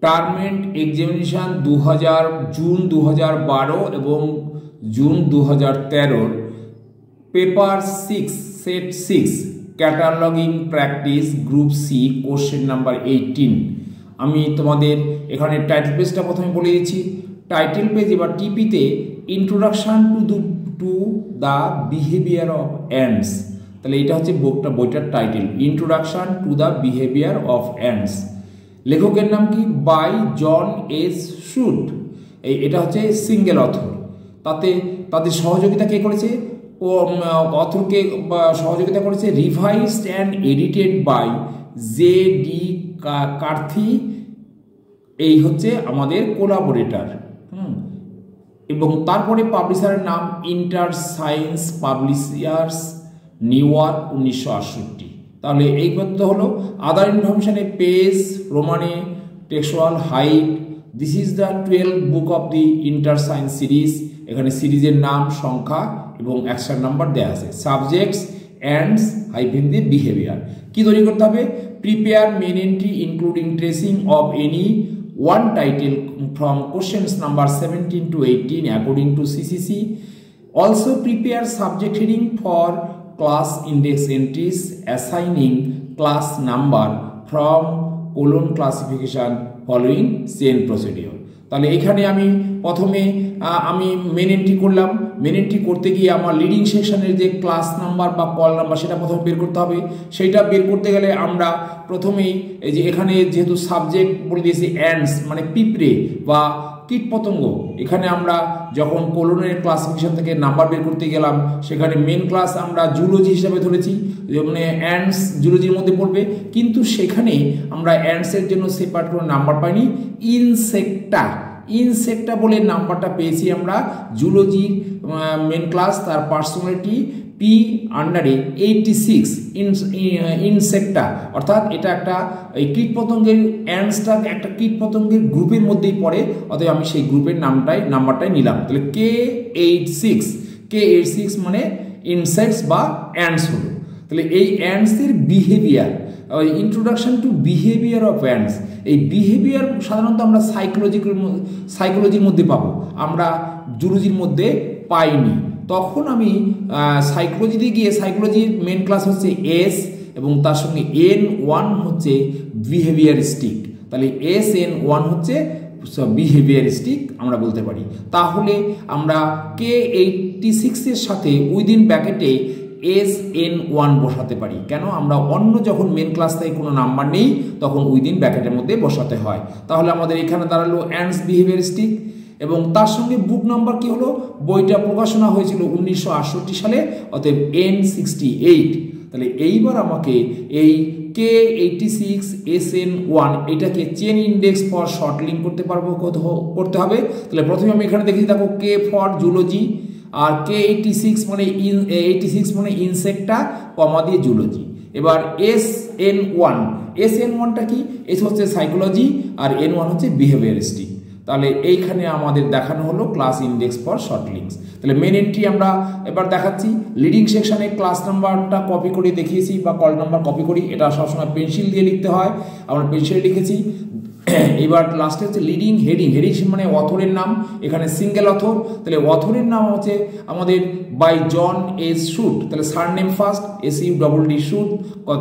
টার্মেন্ট examination 2000 June 2012 এবং June 2013 paper 6 set 6 cataloging practice group C question number 18। আমি তোমাদের এখানে টাইটেল পেজটা প্রথমে বলে দিচ্ছি। টাইটেল পেজ এবার টিপিতে introduction to the behaviour of ants, তাহলে এটা হচ্ছে বইটার title, introduction to the behaviour of ants. লেখকের নাম কি? By John S Shute. এটা হচ্ছে সিঙ্গেল অথর। তাদের সহযোগিতা কে করেছে? অথরকে সহযোগিতা করেছে revised and edited by J D Carthy. এই হচ্ছে আমাদের কোলাবোরেটর। এবং তারপরে পাবলিশারের নাম Interscience Publishers, New York, 1968। তাহলে এই পর্যন্ত হলো। আদার ইনফরমেশনে পেজ, রোমানে, textual, height. This is the 12 book of the Interscience series. এখানে সিরিজের নাম, সংখ্যা এবং অ্যাকশন নাম্বার দেওয়া আছে। Subjects ands hyphen the behaviour. কি তৈরি করতে হবে? Prepare main entry including tracing of any one title from questions number 17 to 18 according to CCC. Also prepare subject heading for class index entries, assigning class number from colon classification following chain procedure. তাহলে এখানে আমি প্রথমে আমি main entry করলাম। Main entry করতে গিয়ে আমার leading সেকশনের যে ক্লাস নাম্বার বা কল নাম্বার সেটা প্রথমে বের করতে হবে। সেইটা বের করতে গেলে আমরা প্রথমেই এই যে এখানে যেহেতু সাবজেক্ট বলে দিয়েছি অ্যান্টস মানে পিঁপড়ে বা কীটপতঙ্গ, এখানে আমরা যখন কোলনের ক্লাসিফিকেশন থেকে নাম্বার বের করতে গেলাম সেখানে মেন ক্লাস আমরা জুলজি হিসাবে ধরেছি, মানে অ্যান্টস জুলজির মধ্যে পড়বে, কিন্তু সেখানে আমরা অ্যান্টসের জন্য সেপারেট কোনো নাম্বার পাইনি। ইনসেক্টা বলে নাম্বারটা পেয়েছি আমরা জুলজির মেন ক্লাস, তার পার্সোনালিটি পি আন্ডারে 86 ইনসেক্টা, অর্থাৎ এটা একটা এই কীটপতঙ্গের অ্যান্টসটা একটা কীটপতঙ্গের গ্রুপের মধ্যেই পড়ে, অতএব আমি সেই গ্রুপের নাম্বারটাই নিলাম। তাহলে K86 মানে ইনসেক্টস বা অ্যান্টস হলো। তাহলে এই অ্যান্টসের behaviour, introduction to behaviour of ants. এই বিহেভিয়ার সাধারণত আমরা সাইকোলজির মধ্যে পাবো, আমরা জুলজির মধ্যে পাইনি। তখন আমি সাইকোলজিতে গিয়ে, সাইকোলজির মেন ক্লাস হচ্ছে এস এবং তার সঙ্গে N1 হচ্ছে বিহেভিয়ারিস্টিক। তাহলে SN1 হচ্ছে বিহেভিয়ারিস্টিক আমরা বলতে পারি। তাহলে আমরা K86 এর সাথে উইদিন ব্র্যাকেটে SN1 বসাতে পারি। কেন? আমরা অন্য যখন মেন ক্লাস থেকে কোনো নাম্বার নেই তখন উইদিন ব্র্যাকেটের মধ্যে বসাতে হয়। তাহলে আমাদের এখানে দাঁড়ালো অ্যান্টস বিহেভিয়ারিস্টিক এবং তার সঙ্গে বুক নাম্বার কি হলো? বইটা প্রকাশনা হয়েছিল 1968 সালে, অতএব N68। তাহলে এইবার আমাকে এই K86 SN1 এটাকে chain index for short link করতে হবে। তাহলে প্রথমে আমি এখানে দেখি, দেখো K for zoology R K86 মানে ইনসেক্টা কমা দিয়ে জুলজি। এবার SN1টা কি? এস হচ্ছে সাইকোলজি আর N1 হচ্ছে বিহেভিয়ারিস্টিক। তাহলে এইখানে আমাদের দেখানো হলো class index for short links. তাহলে মেন এন্ট্রি আমরা এবার দেখাচ্ছি। লিডিং সেকশনে ক্লাস নাম্বারটা কপি করে দেখিয়েছি বা কল নাম্বার কপি করি, এটা সবসময় পেন্সিল দিয়ে লিখতে হয়, আমরা পেন্সিলে লিখেছি। এবার লাস্টে হচ্ছে লিডিং হেডিং মানে অথরের নাম, এখানে সিঙ্গেল অথর। তাহলে অথরের নাম হচ্ছে আমাদের বাই জন এস শুট। তাহলে surname first SUDD shoot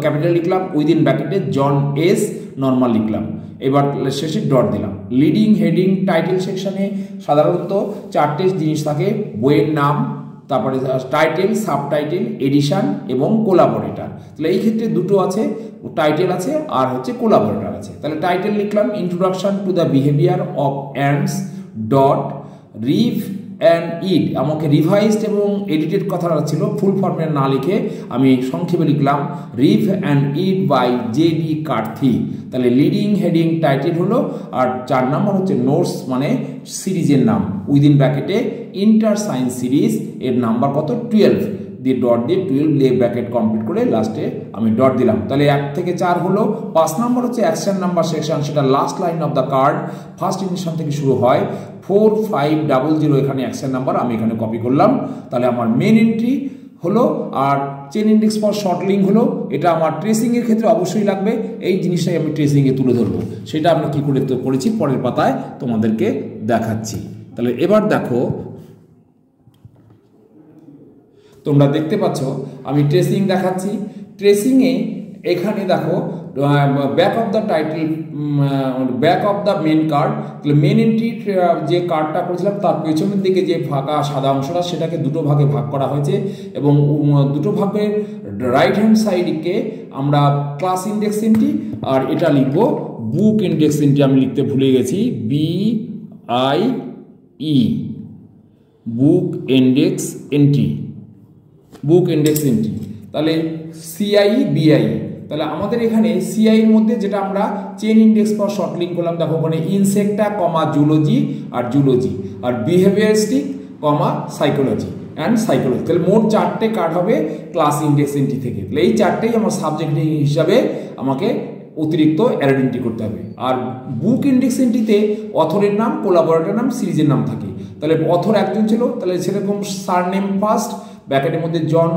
capital লিখলাম, উইদিন ব্র্যাকেটে জন এস নর্মাল লিখলাম, এবার শেষে ডট দিলাম। লিডিং হেডিং টাইটেল সেকশনে সাধারণত 4টে জিনিস থাকে, বইয়ের নাম, তারপরে টাইটেল, সাবটাইটেল, এডিশন এবং কোলাবোরেটর। তাহলে এই ক্ষেত্রে দুটো আছে, টাইটেল আছে আর হচ্ছে কোলাবোরেটর আছে। তাহলে টাইটেল লিখলাম introduction to the behaviour of ants dot rev and ed. আমাকে রিভাইজড এবং এডিটেড কথাটা ছিল, ফুল ফর্মে না লিখে আমি সংক্ষেপে লিখলাম রিভ অ্যান্ড ইড বাই JD কার্থি। তাহলে লিডিং হেডিং টাইটেল হলো, আর 4 নম্বর হচ্ছে নোটস মানে সিরিজের নাম, উইদিন ব্র্যাকেটে ইন্টার সায়েন্স সিরিজ, এর নাম্বার কত? 12 দিয়ে ডট দিয়ে 12 দিয়ে ব্র্যাকেট কমপ্লিট করে লাস্টে আমি ডট দিলাম। তাহলে 1 থেকে 4 হলো। 5 নম্বর হচ্ছে অ্যাকশন নাম্বার সেকশন, সেটা last line of the card first initial থেকে শুরু হয়। 4500 এখানে অ্যাকশন নাম্বার আমি এখানে কপি করলাম। তাহলে আমার মেন এন্ট্রি হলো, আর chain index for short link হলো, এটা আমার ট্রেসিংয়ের ক্ষেত্রে অবশ্যই লাগবে, এই জিনিসটাই আমি ট্রেসিংয়ে তুলে ধরবো, সেটা আমরা কী করে করেছি পরের পাতায় তোমাদেরকে দেখাচ্ছি। তাহলে এবার দেখো, তোমরা দেখতে পাচ্ছ আমি ট্রেসিং দেখাচ্ছি। ট্রেসিংয়ে এখানে দেখো back of the title, back of the main card, main এন্ট্রির যে কার্ডটা করেছিলাম তার পেছনের দিকে যে ফাঁকা সাদা অংশটা সেটাকে দুটো ভাগে ভাগ করা হয়েছে এবং দুটো ভাগের রাইট হ্যান্ড সাইডকে আমরা ক্লাস ইন্ডেক্স এন্ট্রি আর এটা লিখব বুক ইন্ডেক্স এন্ট্রি, আমি লিখতে ভুলে গেছি, BIE, বুক ইন্ডেক্স এন্ট্রি, বুক ইন্ডেক্স এন্ট্রি। তাহলে CIE BIE, তাহলে আমাদের এখানে CI এর মধ্যে যেটা আমরা chain index for short link করলাম, দেখো ওখানে ইনসেক্টা কমা জুলজি আর জুলজি আর behaviouristic comma psychology and psychology. তাহলে মোট 4টে কার্ড হবে ক্লাস ইন্ডেক্স এন্ট্রি থেকে। তাহলে এই 4টেই আমার সাবজেক্ট হিসাবে আমাকে অতিরিক্ত আইডেন্টি করতে হবে। আর বুক ইন্ডেক্স এন্ট্রিতে অথরের নাম, কোলাবোরেটরের নাম, সিরিজের নাম থাকে। তাহলে অথর একজন ছিল, তাহলে সেরকম সারনেম ফার্স্ট, ব্র্যাকেটের মধ্যে জন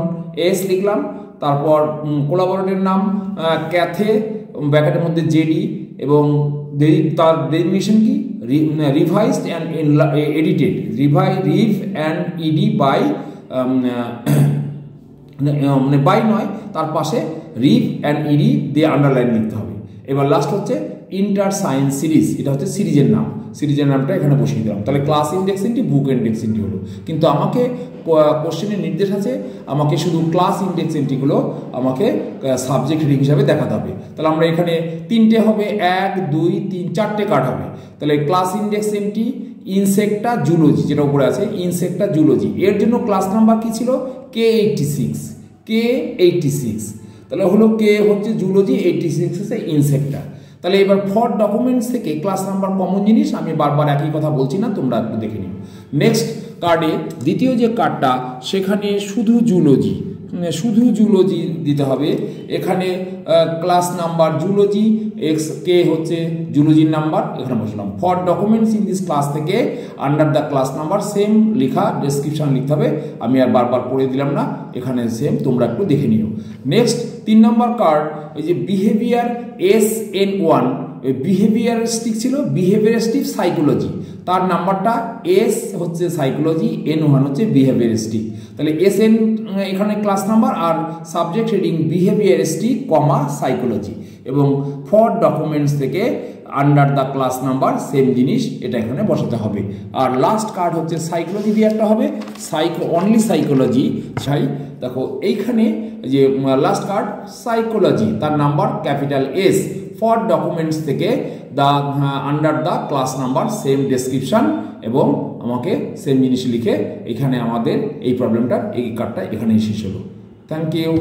এস লিখলাম, তারপর কোলাবোরেটরের নাম ক্যাথে, ব্র্যাকেটের মধ্যে জেডি, এবং তার ডেজিগনেশন কি revised and edited, rev and ed by, মানে বাই নয়, তার পাশে রিভ অ্যান্ড ইডি দিয়ে আন্ডারলাইন লিখতে হবে। এবার লাস্ট হচ্ছে ইন্টার সায়েন্স সিরিজ, এটা হচ্ছে সিরিজের নাম, সিরিজের নামটা এখানে বসিয়ে দিলাম। তাহলে ক্লাস ইন্ডেক্স এন্ট্রি, বুক ইন্ডেক্স এন্ট্রি হলো, কিন্তু আমাকে কোশ্চেনের নির্দেশ আছে আমাকে শুধু ক্লাস ইন্ডেক্স এন্ট্রিগুলো আমাকে সাবজেক্ট হেডিং হিসাবে দেখাতে হবে। তাহলে আমরা এখানে 3টে হবে, 1 2 3 4টে কার্ড হবে। তাহলে class index entry Insecta zoology, যেটা উপরে আছে ইনসেক্টা জুলজি, এর জন্য ক্লাস নাম্বার কি ছিল K86, তাহলে হলো K হচ্ছে জুলজি, 86 হচ্ছে ইনসেক্টা। তাহলে এবার ফর ডকুমেন্টস থেকে ক্লাস নাম্বার কমন জিনিস, আমি বারবার একই কথা বলছি না, তোমরা একটু দেখে নিও। নেক্সট কার্ডে দ্বিতীয় যে কার্ডটা সেখানে শুধু জুলজি দিতে হবে। এখানে ক্লাস নাম্বার জুলজি, K হচ্ছে জুলজির নাম্বার, এখানে বসলাম। For documents in this class থেকে under the class number same লেখা, ডেসক্রিপশন লিখতে হবে, আমি আর বারবার পড়ে দিলাম না, এখানে সেম, তোমরা একটু দেখে নিও। নেক্সট 3 নম্বর কার্ড, এই যে বিহেভিয়ার SN1, বিহেভিয়ারিস্টিক ছিল, বিহেভিয়ারিস্টিক সাইকোলজি, তার নাম্বারটা S হচ্ছে সাইকোলজি, N1 হচ্ছে বিহেভিয়ারিস্টিক। তাহলে SN এখানে ক্লাস নাম্বার আর subject heading behaviouristic comma psychology, এবং ফর ডকুমেন্টস থেকে under the class number same জিনিস, এটা এখানে বসাতে হবে। আর লাস্ট কার্ড হচ্ছে সাইকোলজি দিয়ে একটা হবে, অনলি সাইকোলজি। দেখো এইখানে যে লাস্ট কার্ড সাইকোলজি, তার number capital S, for documents থেকে the under the class number same description, এবং আমাকে সেম জিনিস লিখে এখানে আমাদের এই প্রবলেমটা, এই কার্ডটা এখানেই শেষ হলো। Thank you.